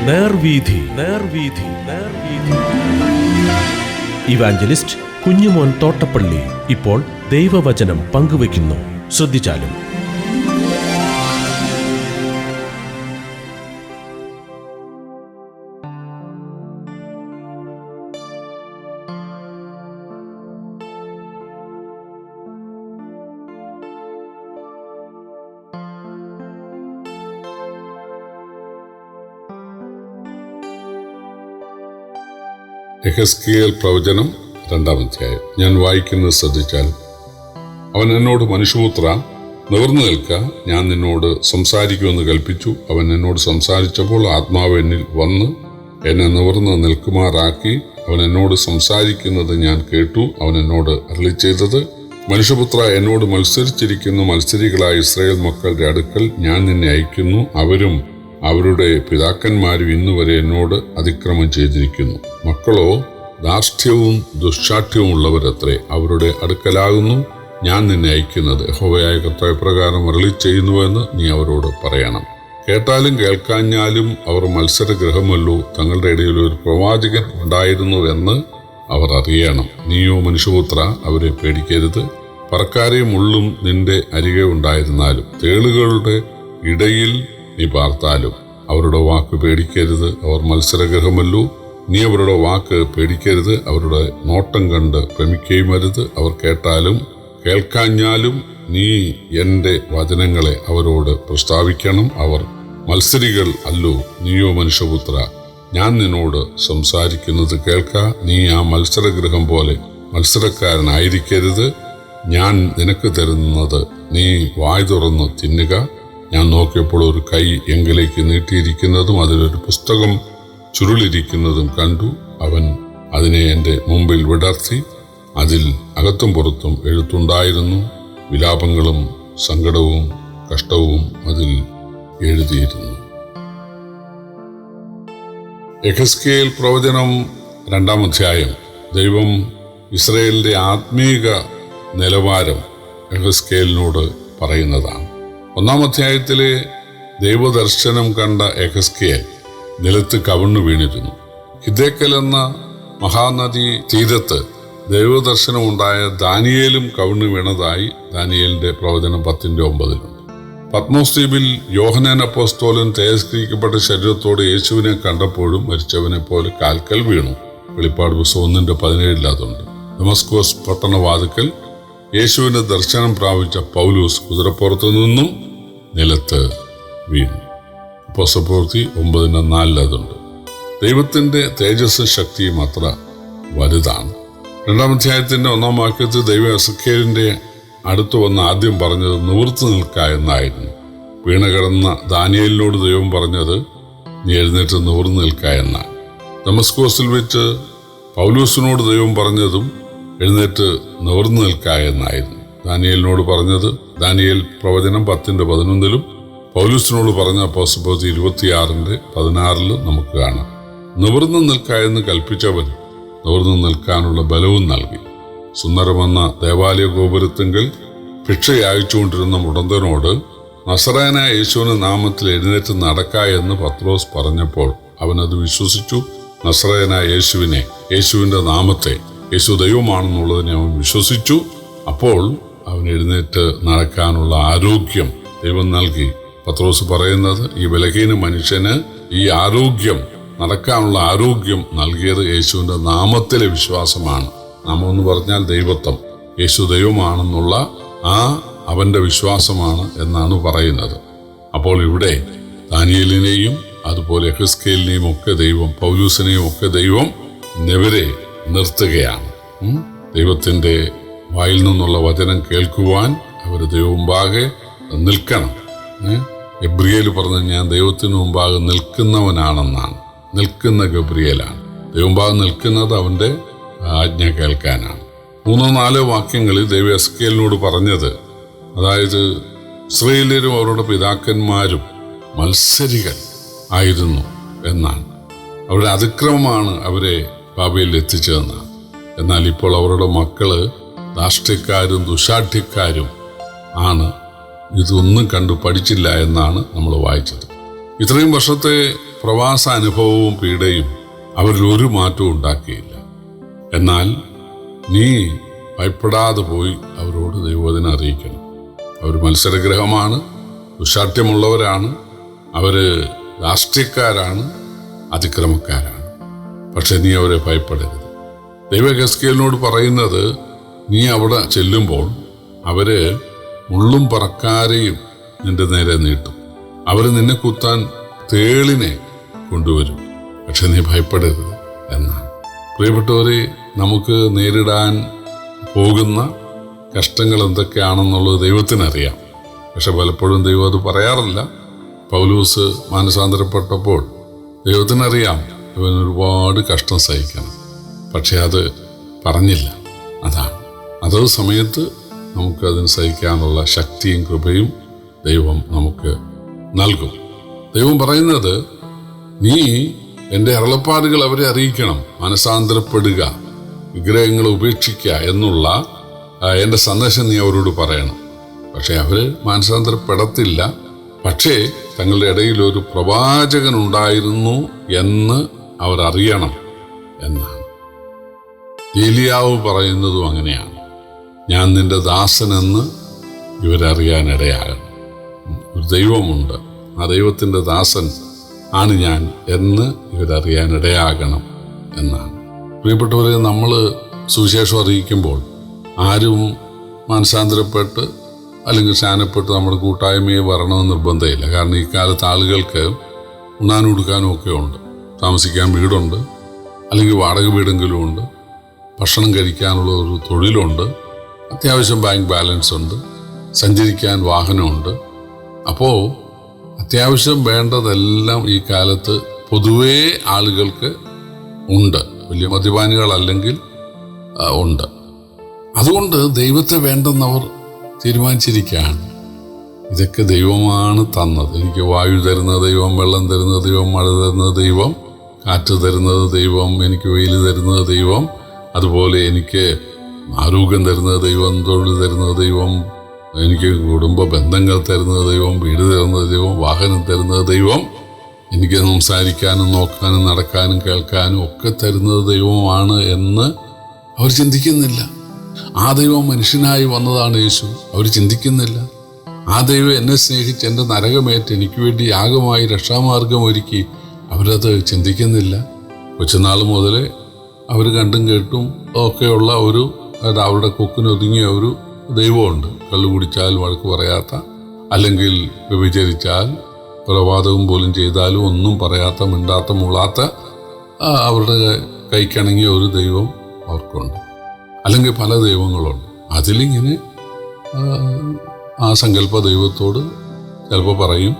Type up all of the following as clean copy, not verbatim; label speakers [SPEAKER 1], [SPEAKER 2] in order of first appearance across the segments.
[SPEAKER 1] നേർവീഥി. Evangelist Kunjumon Thottappally ഇപ്പോൾ ദൈവവചനം പങ്കുവയ്ക്കുന്നു. ശ്രദ്ധിച്ചാലും.
[SPEAKER 2] യെഹെസ്കേൽ പ്രവചനം 2-ാം അധ്യായം. ഞാൻ വായിക്കുന്നത് ശ്രദ്ധിച്ചാൽ, അവൻ എന്നോട്, മനുഷ്യപുത്ര, നിവർന്നു നിൽക്ക, ഞാൻ നിന്നോട് സംസാരിക്കുമെന്ന് കൽപ്പിച്ചു. അവൻ എന്നോട് സംസാരിച്ചപ്പോൾ ആത്മാവ് എന്നിൽ വന്ന് എന്നെ നിവർന്ന് നിൽക്കുമാറാക്കി. അവൻ എന്നോട് സംസാരിക്കുന്നത് ഞാൻ കേട്ടു. അവൻ എന്നോട് അരുളിച്ചെയ്തത്, മനുഷ്യപുത്ര, എന്നോട് മത്സരിച്ചിരിക്കുന്ന മത്സരികളായ ഇസ്രായേൽ മക്കളുടെ അടുക്കൽ ഞാൻ നിന്നെ അയക്കുന്നു. അവരും അവരുടെ പിതാക്കന്മാരും ഇന്നുവരെ എന്നോട് അതിക്രമം ചെയ്തിരിക്കുന്നു. മക്കളോ ധാർഷ്ട്യവും ദുശ്ശാഠ്യവും ഉള്ളവരത്രേ. അവരുടെ അടുക്കലാകുന്നു ഞാൻ നിന്നെ അയക്കുന്നത്. യഹോവയായ കർത്താവ് പ്രകാരം അരുളിച്ചെയ്യുന്നുവെന്ന് നീ അവരോട് പറയണം. കേട്ടാലും കേൾക്കാഞ്ഞാലും അവർ മത്സരഗൃഹമല്ലോ. തങ്ങളുടെ ഇടയിൽ ഒരു പ്രവാചകൻ ഉണ്ടായിരുന്നുവെന്ന് അവർ അറിയണം. നീയോ മനുഷ്യപുത്ര, അവരെ പേടിക്കരുത്. പറക്കാരെയും മുള്ളും നിന്റെ അരികെ ഉണ്ടായിരുന്നാലും തേളുകളുടെ ഇടയിൽ നീ പാർത്താലും അവരുടെ വാക്ക് പേടിക്കരുത്. അവർ മത്സരഗൃഹമല്ലോ. നീ അവരുടെ വാക്ക് പേടിക്കരുത്. അവരുടെ നോട്ടം കണ്ട് ഭ്രമിക്കുകയും അരുത്. അവർ കേട്ടാലും കേൾക്കാഞ്ഞാലും നീ എൻ്റെ വചനങ്ങളെ അവരോട് പ്രസ്താവിക്കണം. അവർ മത്സരികൾ അല്ലോ. നീയോ മനുഷ്യപുത്ര, ഞാൻ നിന്നോട് സംസാരിക്കുന്നത് കേൾക്ക. നീ ആ മത്സരഗൃഹം പോലെ മത്സരക്കാരനായിരിക്കരുത്. ഞാൻ നിനക്ക് തരുന്നത് നീ വായ് തുറന്ന് തിന്നുക. ഞാൻ നോക്കിയപ്പോൾ ഒരു കൈ എങ്കിലേക്ക് നീട്ടിയിരിക്കുന്നതും അതിലൊരു പുസ്തകം ചുരുളിരിക്കുന്നതും കണ്ടു. അവൻ അതിനെ എൻ്റെ മുമ്പിൽ വിടർത്തി. അതിൽ അകത്തും പുറത്തും എഴുത്തുണ്ടായിരുന്നു. വിലാപങ്ങളും സങ്കടവും കഷ്ടവും അതിൽ എഴുതിയിരുന്നു. യെഹെസ്കേൽ പ്രവചനം 2-ാം അധ്യായം. ദൈവം ഇസ്രായേലിന്റെ ആത്മീക നിലവാരം യെഹെസ്കേലിനോട് പറയുന്നതാണ്. 1-ാം അധ്യായത്തിലെ ദൈവദർശനം കണ്ട യെഹെസ്കേൽ നിലത്ത് കവിണ്ണു വീണിരുന്നു. ഹിദ്ദേക്കൽ എന്ന മഹാനദി തീരത്ത് ദൈവദർശനമുണ്ടായ ദാനിയേലും കവിണ്ണു വീണതായി ദാനിയേലിന്റെ പ്രവചനം 10:9 പത്മോസ് ദ്വീപിൽ യോഹന്നാൻ അപ്പോസ്തലൻ തേജസ്കരിക്കപ്പെട്ട ശരീരത്തോടെ യേശുവിനെ കണ്ടപ്പോഴും മരിച്ചവനെ പോലെ കാൽക്കൽ വീണു. വെളിപ്പാട് പുസ്തകം 1:17 അതുണ്ട്. ദമസ്കോസ് പട്ടണവാതിക്കൽ യേശുവിന്റെ ദർശനം പ്രാപിച്ച പൗലോസ് കുതിരപ്പുറത്തു നിന്നും നിലത്ത് വീണു. അപ്പോസ്തലപ്രവൃത്തി 9:4 അതുണ്ട്. ദൈവത്തിന്റെ തേജസ്സും ശക്തിയും അത്ര വലുതാണ്. 2-ാം അധ്യായത്തിന്റെ 1-ാം വാക്യത്തിൽ ദൈവം യെഹെസ്കേലിന്റെ അടുത്ത് വന്ന് ആദ്യം പറഞ്ഞത് നിവൃത്തി നിൽക്ക എന്നായിരുന്നു. വീണ കിടന്ന ദാനിയേലിനോട് ദൈവം പറഞ്ഞത് നീ എഴുന്നേറ്റ് നിവൃത്തി നിൽക്ക എന്നാണ്. ദമസ്കോസിൽ വെച്ച് പൗലോസിനോട് ദൈവം പറഞ്ഞതും എഴുന്നേറ്റ് നിവർന്നു നിൽക്ക എന്നായിരുന്നു. ദാനിയേലിനോട് പറഞ്ഞത് ദാനിയേൽ പ്രവചനം 10:11 പൗലോസിനോട് പറഞ്ഞ അപ്പോസ്തലപ്രവൃത്തി 26:16 നമുക്ക് കാണാം. നിവർന്നു നിൽക്ക എന്ന് കൽപ്പിച്ചവൻ നിവർന്നു നിൽക്കാനുള്ള ബലവും നൽകി. സുന്ദരമെന്ന ദേവാലയ ഗോപുരത്തിങ്കിൽ ഭിക്ഷ യാചിച്ചുകൊണ്ടിരുന്ന മുടന്തനോട് നസറായനായ യേശുവിന്റെ നാമത്തിൽ എഴുന്നേറ്റ് നടക്ക എന്ന് പത്രോസ് പറഞ്ഞപ്പോൾ അവനത് വിശ്വസിച്ചു. നസറായനായ യേശുവിനെ, യേശുവിന്റെ നാമത്തെ, യേശു ദൈവമാണെന്നുള്ളതിനെ അവൻ വിശ്വസിച്ചു. അപ്പോൾ അവൻ എഴുന്നേറ്റ് നടക്കാനുള്ള ആരോഗ്യം ദൈവം നൽകി. പത്രോസ് പറയുന്നത് ഈ ബലഹീന മനുഷ്യന് ഈ ആരോഗ്യം, നടക്കാനുള്ള ആരോഗ്യം നൽകിയത് യേശുവിന്റെ നാമത്തിലെ വിശ്വാസമാണ്. നാമം എന്ന് പറഞ്ഞാൽ ദൈവത്വം. യേശു ദൈവമാണെന്നുള്ള ആ അവന്റെ വിശ്വാസമാണ് എന്നാണ് പറയുന്നത്. അപ്പോൾ ഇവിടെ ദാനിയേലിനെയും അതുപോലെ യെഹെസ്കേലിനെയും ഒക്കെ ദൈവം, പൗലൂസിനെയും ഒക്കെ ദൈവം ഇവരെ നിർത്തുകയാണ്. ദൈവത്തിന്റെ വായിൽ നിന്നുള്ള വചനം കേൾക്കുവാൻ അവർ ദൈവമുമ്പാകെ നിൽക്കണം. ഗബ്രിയേൽ പറഞ്ഞ ഞാൻ ദൈവത്തിന് മുമ്പാകെ നിൽക്കുന്നവനാണെന്നാണ്. നിൽക്കുന്ന ഗബ്രിയേലാണ്. ദൈവമുമ്പാകെ നിൽക്കുന്നത് അവന്റെ ആജ്ഞ കേൾക്കാനാണ്. 3-4 വാക്യങ്ങളിൽ ദൈവം യെഹെസ്കേലിനോട് പറഞ്ഞത്, അതായത് ഇസ്രായേല്യരും അവരുടെ പിതാക്കന്മാരും മത്സരികൾ ആയിരുന്നു എന്നാണ്. അവരുടെ അതിക്രമമാണ് അവരെ ബാബേലിൽ എത്തിച്ചതെന്നാണ്. എന്നാൽ ഇപ്പോൾ അവരുടെ മക്കള് ധാർഷ്ട്യക്കാരും ദുശാഠ്യക്കാരും ആണ്. ഇതൊന്നും കണ്ടു പഠിച്ചില്ല എന്നാണ് നമ്മൾ വായിച്ചത്. ഇത്രയും വർഷത്തെ പ്രവാസ അനുഭവവും പീഡയും അവരിൽ ഒരു മാറ്റവും ഉണ്ടാക്കിയില്ല. എന്നാൽ നീ ഭയപ്പെടാതെ പോയി അവരോട് ദൈവവചനം അറിയിക്കണം. അവർ മത്സരഗ്രഹമാണ്, ദുശാഠ്യമുള്ളവരാണ്, അവർ രാഷ്ട്രീയക്കാരാണ്, അതിക്രമക്കാരാണ്. പക്ഷെ നീ അവരെ ഭയപ്പെടരുത്. ദൈവം എഹെസ്കേലിനോട് പറയുന്നത്, നീ അവിടെ ചെല്ലുമ്പോൾ അവര് മുള്ളും പറക്കാരെയും നിന്റെ നേരെ നീട്ടും. അവർ നിന്നെ കുത്താൻ തേളിനെ കൊണ്ടുവരും. പക്ഷെ നീ ഭയപ്പെടരുത് എന്നാണ്. പ്രിയപ്പെട്ടവരെ, നമുക്ക് നേരിടാൻ പോകുന്ന കഷ്ടങ്ങൾ എന്തൊക്കെയാണെന്നുള്ളത് ദൈവത്തിനറിയാം. പക്ഷെ പലപ്പോഴും ദൈവം അത് പറയാറില്ല. പൗലൂസ് മാനസാന്തരപ്പെട്ടപ്പോൾ ദൈവത്തിനറിയാം ഇവൻ ഒരുപാട് കഷ്ടം സഹിക്കണം. പക്ഷെ അത് പറഞ്ഞില്ല. അതത് സമയത്ത് നമുക്കതിന് സഹിക്കാനുള്ള ശക്തിയും കൃപയും ദൈവം നമുക്ക് നൽകും. ദൈവം പറയുന്നത്, നീ എൻ്റെ അരുളപ്പാടുകൾ അവരെ അറിയിക്കണം, മനസാന്തരപ്പെടുക, വിഗ്രഹങ്ങളെ ഉപേക്ഷിക്കുക എന്നുള്ള എൻ്റെ സന്ദേശം നീ അവരോട് പറയണം. പക്ഷെ അവർ മാനസാന്തരപ്പെടത്തില്ല. പക്ഷേ തങ്ങളുടെ ഇടയിൽ ഒരു പ്രവാചകൻ ഉണ്ടായിരുന്നു എന്ന് അവർ അറിയണം എന്നാണ്. ഏലിയാവ് പറയുന്നതും അങ്ങനെയാണ്. ഞാൻ നിന്റെ ദാസനെന്ന് ഇവരറിയാനിടയാകണം. ഒരു ദൈവമുണ്ട്, ആ ദൈവത്തിൻ്റെ ദാസൻ ആണ് ഞാൻ എന്ന് ഇവരറിയാനിടയാകണം എന്നാണ്. പ്രിയപ്പെട്ടവരെ, നമ്മൾ സുവിശേഷം അറിയിക്കുമ്പോൾ ആരും മാനസാന്തരപ്പെട്ട് അല്ലെങ്കിൽ സ്നാനപ്പെട്ട് നമ്മുടെ കൂട്ടായ്മയെ വരണമെന്ന് നിർബന്ധമില്ല. കാരണം ഈ കാലത്ത് ആളുകൾക്ക് ഉണ്ണാനും ഉടുക്കാനും ഒക്കെ ഉണ്ട്, താമസിക്കാൻ വീടുണ്ട്, അല്ലെങ്കിൽ വാടക വീടെങ്കിലും ഉണ്ട്, ഭക്ഷണം കഴിക്കാനുള്ള ഒരു തൊഴിലുണ്ട്, അത്യാവശ്യം ബാങ്ക് ബാലൻസ് ഉണ്ട്, സഞ്ചരിക്കാൻ വാഹനമുണ്ട്. അപ്പോൾ അത്യാവശ്യം വേണ്ടതെല്ലാം ഈ കാലത്ത് പൊതുവേ ആളുകൾക്ക് ഉണ്ട്. വലിയ മദ്യപാനികളല്ലെങ്കിൽ ഉണ്ട്. അതുകൊണ്ട് ദൈവത്തെ വേണ്ടെന്നവർ തീരുമാനിച്ചിരിക്കുകയാണ്. ഇതൊക്കെ ദൈവമാണ് തന്നത്. എനിക്ക് വായു തരുന്ന ദൈവം, വെള്ളം തരുന്ന ദൈവം, മഴ തരുന്ന ദൈവം, കാറ്റ് തരുന്നത് ദൈവം, എനിക്ക് വെയിൽ തരുന്നത് ദൈവം, അതുപോലെ എനിക്ക് ആരോഗ്യം തരുന്നത് ദൈവം, തൊഴിൽ തരുന്നത് ദൈവം, എനിക്ക് കുടുംബ ബന്ധങ്ങൾ തരുന്നത് ദൈവം, വീട് തരുന്നത് ദൈവം, വാഹനം തരുന്നത് ദൈവം, എനിക്ക് സംസാരിക്കാനും നോക്കാനും നടക്കാനും കേൾക്കാനും ഒക്കെ തരുന്നത് ദൈവമാണ് എന്ന് അവർ ചിന്തിക്കുന്നില്ല. ആ ദൈവം മനുഷ്യനായി വന്നതാണ് യേശു. അവർ ചിന്തിക്കുന്നില്ല. ആ ദൈവം എന്നെ സ്നേഹിച്ച് എൻ്റെ നരകമേറ്റ് എനിക്ക് വേണ്ടി യാഗമായി രക്ഷാമാർഗം ഒരുക്കി. അവരത് ചിന്തിക്കുന്നില്ല. കൊച്ചുനാൾ മുതലേ അവർ കണ്ടും കേട്ടും ഒക്കെയുള്ള അവരുടെ കൊക്കിനൊതുങ്ങിയ ഒരു ദൈവമുണ്ട്. കള്ളു കുടിച്ചാൽ വഴക്ക് പറയാത്ത, അല്ലെങ്കിൽ വ്യഭിചരിച്ചാൽ കൊലപാതകം പോലും ചെയ്താലും ഒന്നും പറയാത്ത, മിണ്ടാത്ത, മുളാത്ത, അവരുടെ കൈക്കിണങ്ങിയ ഒരു ദൈവം അവർക്കുണ്ട്. അല്ലെങ്കിൽ പല ദൈവങ്ങളുണ്ട്. അതിലിങ്ങനെ ആ സങ്കല്പ ദൈവത്തോട് ചിലപ്പോൾ പറയും,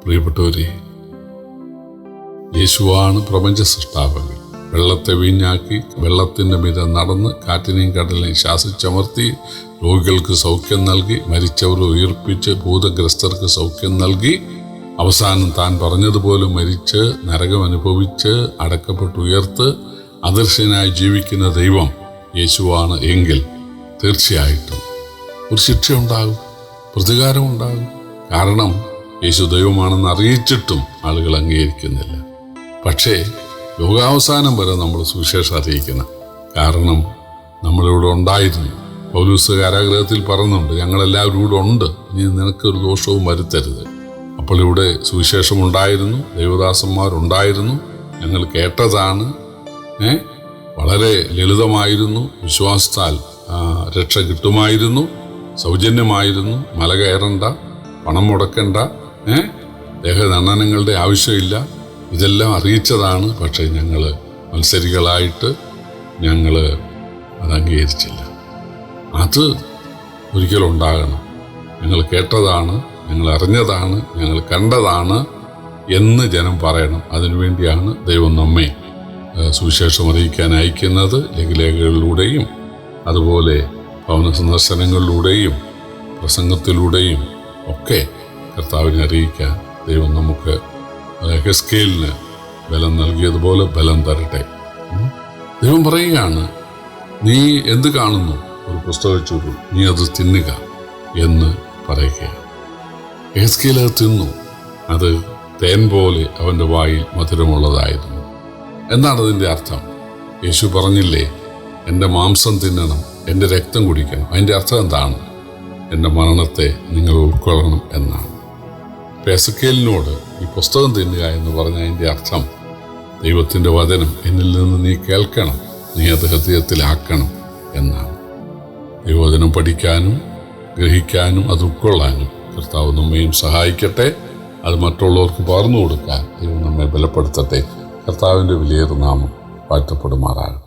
[SPEAKER 2] പ്രിയപ്പെട്ടവരെ, യേശുവാണ് പ്രപഞ്ച സൃഷ്ടാവകൻ. വെള്ളത്തെ വീഞ്ഞാക്കി, വെള്ളത്തിൻ്റെ മീതെ നടന്ന്, കാറ്റിനെയും കടലിനെയും ശാസിച്ചമർത്തി, രോഗികൾക്ക് സൗഖ്യം നൽകി, മരിച്ചവരെ ഉയർപ്പിച്ച്, ഭൂതഗ്രസ്തർക്ക് സൗഖ്യം നൽകി, അവസാനം താൻ പറഞ്ഞതുപോലെ മരിച്ച് നരകം അനുഭവിച്ച് അടക്കപ്പെട്ട് ഉയർത്ത് അദൃശ്യനായി ജീവിക്കുന്ന ദൈവം യേശുവാണ് എങ്കിൽ തീർച്ചയായിട്ടും ഒരു ശിക്ഷയുണ്ടാകും, പ്രതികാരമുണ്ടാകും. കാരണം യേശു ദൈവമാണെന്ന് അറിയിച്ചിട്ടും ആളുകൾ അംഗീകരിക്കുന്നില്ല. പക്ഷേ ലോകാവസാനം വരെ നമ്മൾ സുവിശേഷം അറിയിക്കണം. കാരണം നമ്മളിവിടെ ഉണ്ടായിരുന്നു. പൗലൂസ് കാരാഗൃഹത്തിൽ പറയുന്നുണ്ട്, ഞങ്ങളെല്ലാവരും ഇവിടെ ഉണ്ട്, ഇനി നിനക്കൊരു ദോഷവും വരുത്തരുത്. അപ്പോൾ ഇവിടെ സുവിശേഷം ഉണ്ടായിരുന്നു, ദൈവദാസന്മാരുണ്ടായിരുന്നു, ഞങ്ങൾ കേട്ടതാണ്. വളരെ ലളിതമായിരുന്നു, വിശ്വാസത്താൽ രക്ഷ കിട്ടുമായിരുന്നു, സൗജന്യമായിരുന്നു, മല കയറണ്ട, പണം മുടക്കണ്ട, ദേഹദണ്ഡനങ്ങളുടെ ആവശ്യമില്ല. ഇതെല്ലാം അറിയിച്ചതാണ്. പക്ഷേ ഞങ്ങൾ മത്സരികളായിട്ട് ഞങ്ങൾ അത് അംഗീകരിച്ചില്ല. അത് ഒരിക്കലും ഉണ്ടാകണം. ഞങ്ങൾ കേട്ടതാണ്, ഞങ്ങൾ അറിഞ്ഞതാണ്, ഞങ്ങൾ കണ്ടതാണ് എന്ന് ജനം പറയണം. അതിനുവേണ്ടിയാണ് ദൈവം നമ്മെ സുവിശേഷം അറിയിക്കാൻ അയക്കുന്നത്. ലഘുലേഖകളിലൂടെയും അതുപോലെ ഭവന സന്ദർശനങ്ങളിലൂടെയും പ്രസംഗത്തിലൂടെയും ഒക്കെ കർത്താവിനെ അറിയിക്കാൻ ദൈവം നമുക്ക് എഹെസ്കേലിന് ബലം നൽകിയതുപോലെ ബലം തരട്ടെ. ദൈവം പറയുകയാണ്, നീ എന്ത് കാണുന്നു? ഒരു പുസ്തക ചുരുൾ, നീ അത് തിന്നുക എന്ന് പറയുകയാണ്. എഹെസ്കേൽ അത് തിന്നു. അത് തേൻ പോലെ അവൻ്റെ വായിൽ മധുരമുള്ളതായിരുന്നു. എന്താണ് അതിൻ്റെ അർത്ഥം? യേശു പറഞ്ഞില്ലേ, എൻ്റെ മാംസം തിന്നണം, എൻ്റെ രക്തം കുടിക്കണം. അതിൻ്റെ അർത്ഥം എന്താണ്? എൻ്റെ മരണത്തെ നിങ്ങൾ ഉൾക്കൊള്ളണം എന്നാണ്. എസെക്കിയേലിനോട് ഈ പുസ്തകം തിന്നുക എന്ന് പറഞ്ഞ അതിൻ്റെ അർത്ഥം, ദൈവത്തിൻ്റെ വചനം എന്നിൽ നിന്ന് നീ കേൾക്കണം, നീ അത് ഹൃദയത്തിലാക്കണം എന്നാണ്. ദൈവവചനം പഠിക്കാനും ഗ്രഹിക്കാനും അത് ഉൾക്കൊള്ളാനും കർത്താവ് നമ്മയും സഹായിക്കട്ടെ. അത് മറ്റുള്ളവർക്ക് പകർന്നു കൊടുക്കാൻ ദൈവം നമ്മെ ബലപ്പെടുത്തട്ടെ. കർത്താവിൻ്റെ വിലയേറിയ നാമം വാഴ്ത്തപ്പെടുമാറാകട്ടെ.